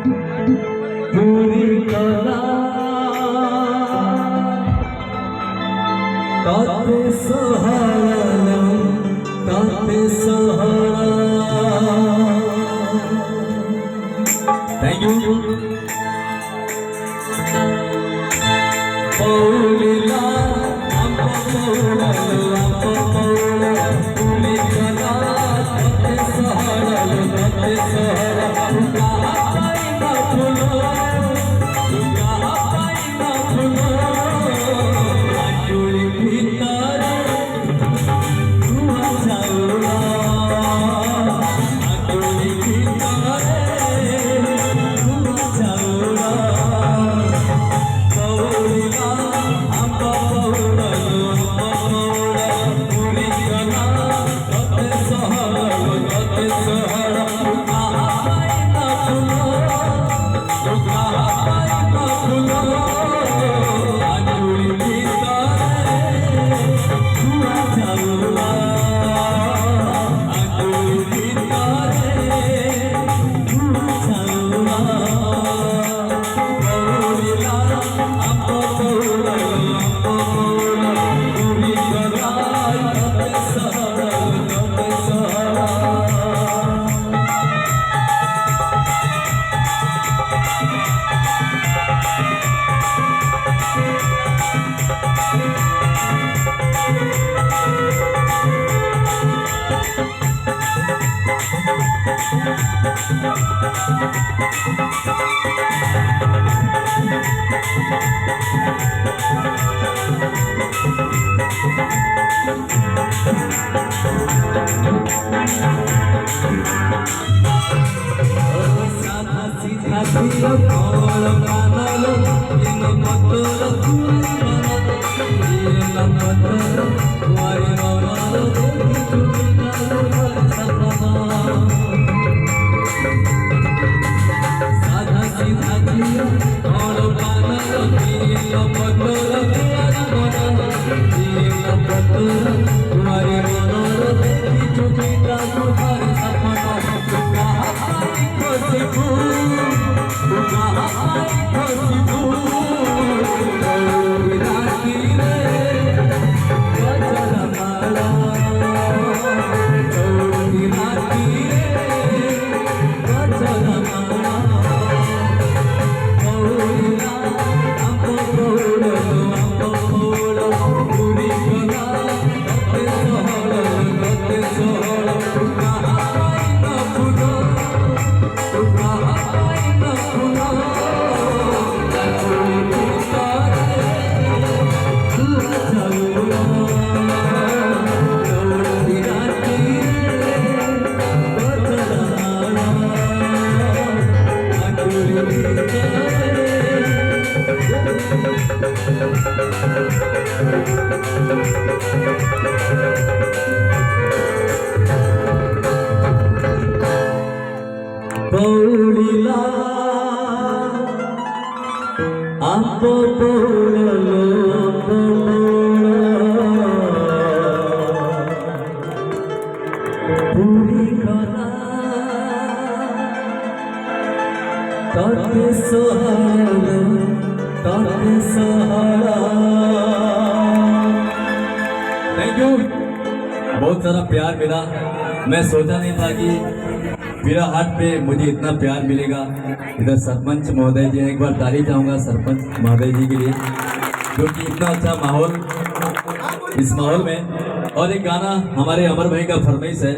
पूरी कला ताते सहारा ताते सहारा। Thank you. पौलिला अम्मा पौला अम्मा पौला पूरी कला ताते सहारा ताते सहारा। पौलिला अम्मा पौला पूरी कला ताते सहारा ताते सहारा। Thank you. बहुत सारा प्यार मिला। मैं सोचा नहीं था कि मेरा हाट पे मुझे इतना प्यार मिलेगा। इधर सरपंच महोदय जी, एक बार ताली चाहूँगा सरपंच महोदय जी के लिए, जो कि इतना अच्छा माहौल इस माहौल में। और एक गाना हमारे अमर भाई का फरमाइश है,